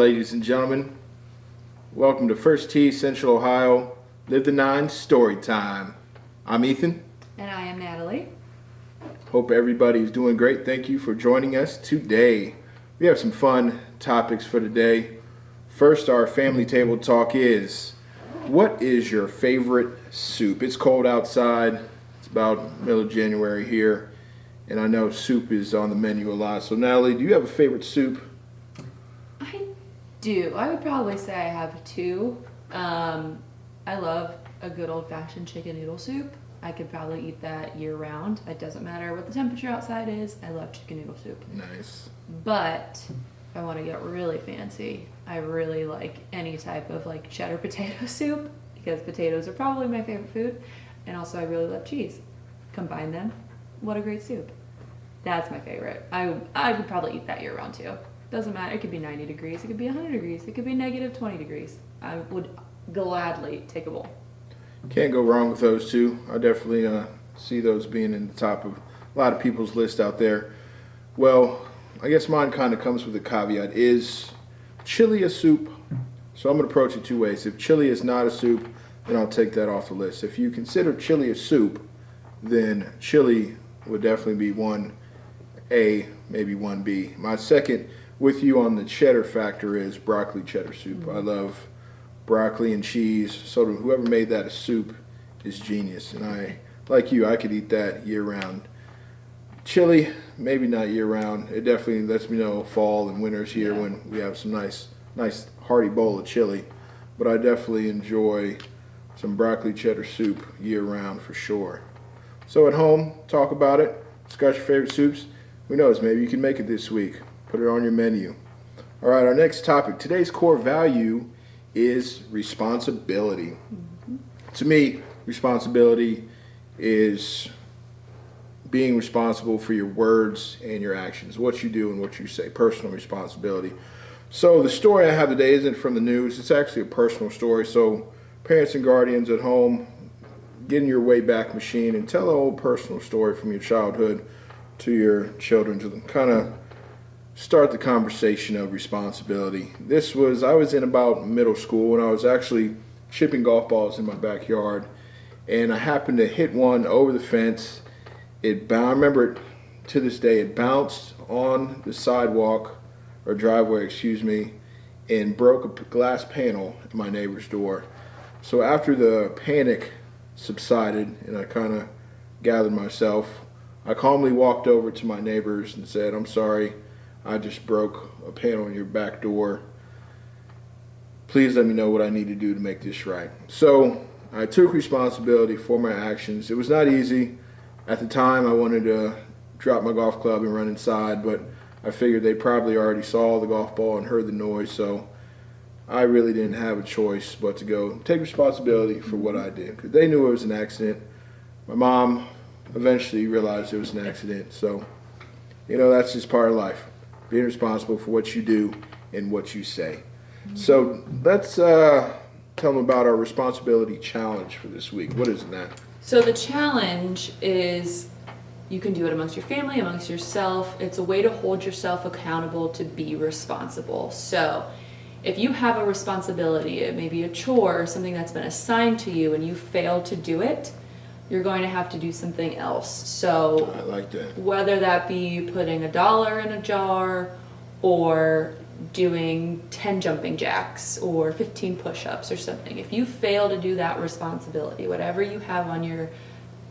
ladies and gentlemen. Welcome to First Tee, Central Ohio. Live the Nine Story Time. I'm Ethan. And I am Natalie. Hope everybody's doing great. Thank you for joining us today. We have some fun topics for today. First, our family table talk is, what is your favorite soup? It's cold outside. It's about middle of January here. And I know soup is on the menu a lot. So Natalie, do you have a favorite soup? I do. I would probably say I have two. I love a good old-fashioned chicken noodle soup. I could probably eat that year-round. It doesn't matter what the temperature outside is. I love chicken noodle soup. Nice. But if I want to get really fancy, I really like any type of like cheddar potato soup because potatoes are probably my favorite food. And also I really love cheese. Combine them. What a great soup. That's my favorite. I would probably eat that year-round too. Doesn't matter. It could be 90 degrees. It could be 100 degrees. It could be negative 20 degrees. I would gladly take a bowl. Can't go wrong with those two. I definitely see those being in the top of a lot of people's list out there. Well, I guess mine kind of comes with a caveat. Is chili a soup? So I'm going to approach it two ways. If chili is not a soup, then I'll take that off the list. If you consider chili a soup, then chili would definitely be 1A, maybe 1B. My second with you on the cheddar factor is broccoli cheddar soup. I love broccoli and cheese. So whoever made that a soup is genius. And I, like you, I could eat that year round. Chili, maybe not year round. It definitely lets me know fall and winter's here when we have some nice hearty bowl of chili. But I definitely enjoy some broccoli cheddar soup year round for sure. So at home, talk about it. Discuss your favorite soups. Who knows, maybe you can make it this week. Put it on your menu. All right, our next topic. Today's core value is responsibility. To me, responsibility is being responsible for your words and your actions, what you do and what you say, personal responsibility. So the story I have today isn't from the news. It's actually a personal story. So parents and guardians at home, get in your Wayback Machine and tell an old personal story from your childhood to your children to kind of start the conversation of responsibility. I was in about middle school and I was actually chipping golf balls in my backyard and I happened to hit one over the fence. I remember it to this day. It bounced on the sidewalk or driveway, excuse me, and broke a glass panel in my neighbor's door. So after the panic subsided and I kind of gathered myself, I calmly walked over to my neighbors and said, "I'm sorry, I just broke a panel in your back door. Please let me know what I need to do to make this right." So I took responsibility for my actions. It was not easy. At the time, I wanted to drop my golf club and run inside, but I figured they probably already saw the golf ball and heard the noise, so I really didn't have a choice but to go take responsibility for what I did, because they knew it was an accident. My mom eventually realized it was an accident, so, that's just part of life. Being responsible for what you do and what you say. So let's tell them about our responsibility challenge for this week. What is that? So the challenge is you can do it amongst your family, amongst yourself. It's a way to hold yourself accountable to be responsible. So if you have a responsibility, it may be a chore or something that's been assigned to you and you fail to do it, you're going to have to do something else. So I like that. Whether that be putting $1 in a jar or doing 10 jumping jacks or 15 push-ups or something. If you fail to do that responsibility, whatever you have on your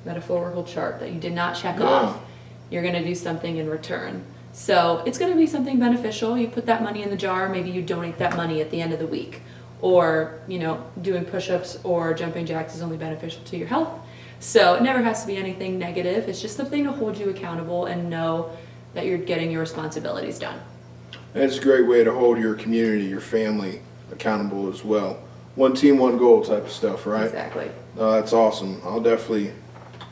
metaphorical chart that you did not check off, you're going to do something in return. So it's going to be something beneficial. You put that money in the jar, maybe you donate that money at the end of the week. Or, doing push-ups or jumping jacks is only beneficial to your health. So it never has to be anything negative. It's just something to hold you accountable and know that you're getting your responsibilities done. And it's a great way to hold your community, your family accountable as well. One team, one goal type of stuff, right? Exactly. That's awesome. I'll definitely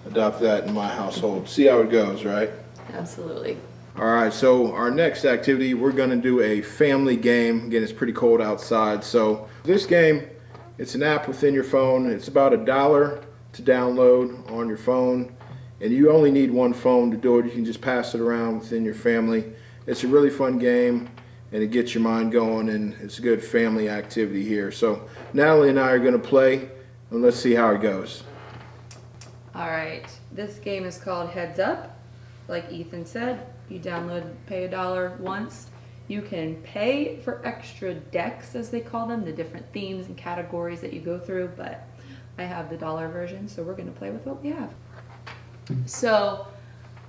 adopt that in my household. See how it goes, right? Absolutely. All right, so our next activity, we're going to do a family game. Again, it's pretty cold outside. So this game, it's an app within your phone. It's about $1 to download on your phone. And you only need one phone to do it. You can just pass it around within your family. It's a really fun game. and it gets your mind going, and it's a good family activity here. So Natalie and I are going to play, and let's see how it goes. All right, this game is called Heads Up. Like Ethan said, you download, pay $1 once. You can pay for extra decks, as they call them, the different themes and categories that you go through, but I have the dollar version, so we're going to play with what we have. So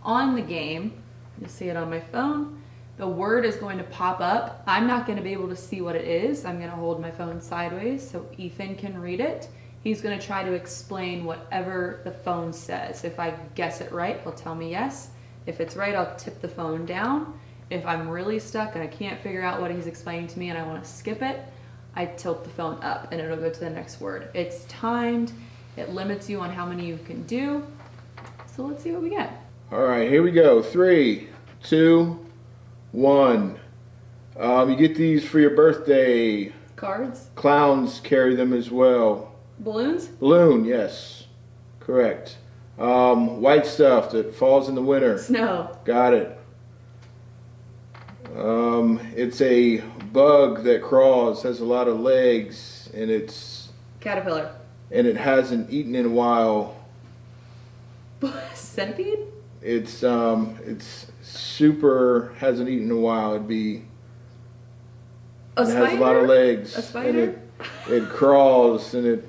on the game, you'll see it on my phone, the word is going to pop up. I'm not going to be able to see what it is. I'm going to hold my phone sideways so Ethan can read it. He's going to try to explain whatever the phone says. If I guess it right, he'll tell me yes. If it's right, I'll tip the phone down. If I'm really stuck and I can't figure out what he's explaining to me and I want to skip it, I tilt the phone up and it'll go to the next word. It's timed. It limits you on how many you can do. So let's see what we get. All right, here we go. 3, 2, 1. You get these for your birthday. Cards? Clowns carry them as well. Balloons? Balloon, yes. Correct. White stuff that falls in the winter. Snow. Got it. It's a bug that crawls, has a lot of legs, and Caterpillar. it hasn't eaten in a while. Centipede? It's super, hasn't eaten in a while. It A spider? has a lot of legs. A spider? And it crawls and it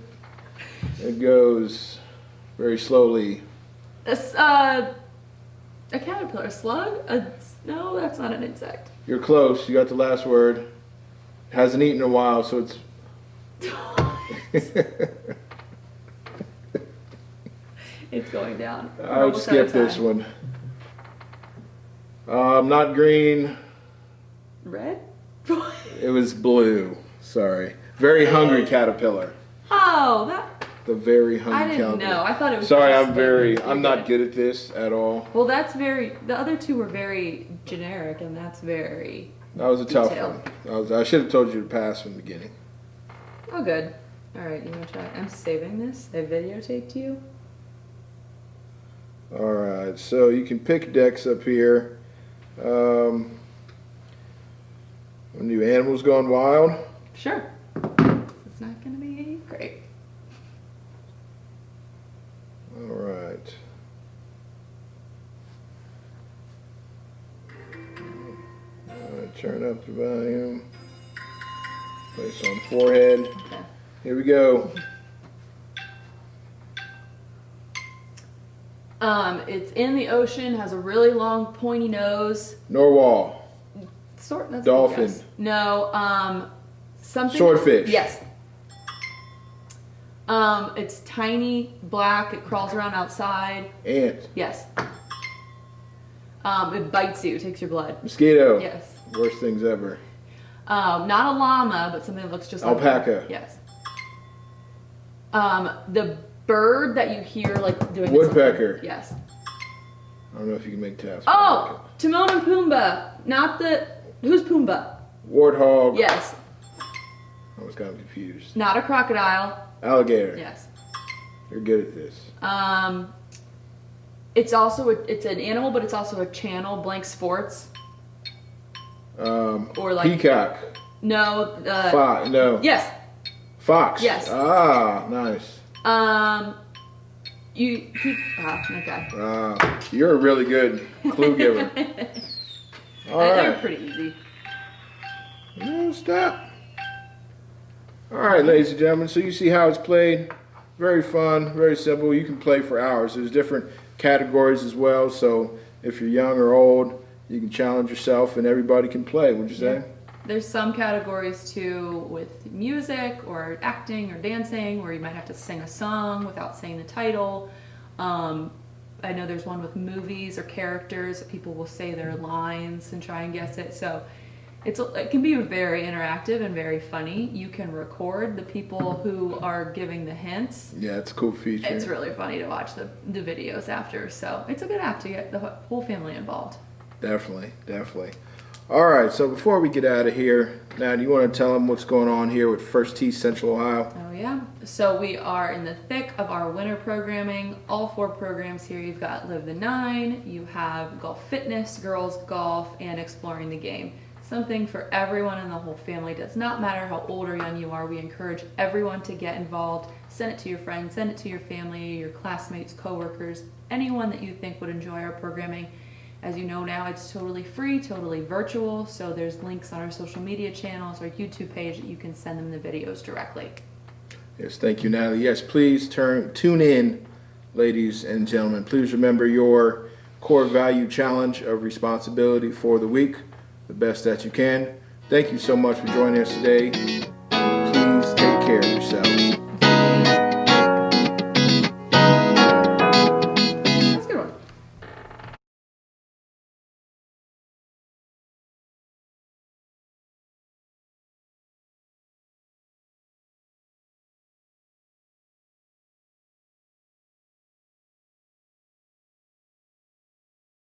goes very slowly. A caterpillar. A slug? No, that's not an insect. You're close. You got the last word. Hasn't eaten in a while, so it's. It's going down. I would skip this one. Not green. Red? It was blue. Sorry. Very hungry caterpillar. Oh, that. The very I hungry didn't caterpillar. know. I thought it was. Sorry, just I'm not good at this at all. Well, that's very. The other two were very generic, and that's very. That was a tough Detailed. one. I should have told you to pass from the beginning. Oh, good. All right, you want to try? I'm saving this. I videotaped you. All right, so you can pick decks up here. New Animals Gone Wild. Sure. It's not going to be great. All right. Turn up the volume. Place on forehead. Okay. Here we go. It's in the ocean, has a really long pointy nose. Narwhal. That's a good Dolphin. guess. No, something. Swordfish. Yes. It's tiny, black, it crawls around outside. Ant. Yes. It bites you, takes your blood. Mosquito. Yes. Worst things ever. Not a llama, but something that looks just like Alpaca. Yes. The bird that you hear like doing Woodpecker. something. Yes. I don't know if you can make taps. Oh, Timon and Pumbaa. Not the who's Pumbaa? Warthog. Yes. I was kind of confused. Not a crocodile. Alligator. Yes. You're good at this. It's also it's an animal, but it's also a channel. Blank Sports. Or like peacock. No. Fox. No. Yes. Fox. Yes. Ah, nice. Okay. You're a really good clue giver. All They're right. pretty easy. No, stop. All right, ladies and gentlemen. So you see how it's played. Very fun, very simple. You can play for hours. There's different categories as well. So if you're young or old, you can challenge yourself, and everybody can play. Would you say? There's some categories too with music or acting or dancing where you might have to sing a song without saying the title. I know there's one with movies or characters that people will say their lines and try and guess it. So it can be very interactive and very funny. You can record the people who are giving the hints. Yeah, it's a cool feature. It's really funny to watch the videos after. So it's a good app to get the whole family involved. Definitely, definitely. All right, so before we get out of here, now do you want to tell them what's going on here with First Tee Central Ohio? Oh yeah. So we are in the thick of our winter programming. All 4 programs here. You've got Live the 9, you have Golf Fitness, Girls Golf, and Exploring the Game. something for everyone in the whole family. It does not matter how old or young you are. We encourage everyone to get involved. Send it to your friends, send it to your family, your classmates, coworkers, anyone that you think would enjoy our programming. As you know now, it's totally free, totally virtual, so there's links on our social media channels, our YouTube page that you can send them the videos directly. Yes, thank you, Natalie. Yes, please tune in, ladies and gentlemen. Please remember your core value challenge of responsibility for the week, the best that you can. Thank you so much for joining us today.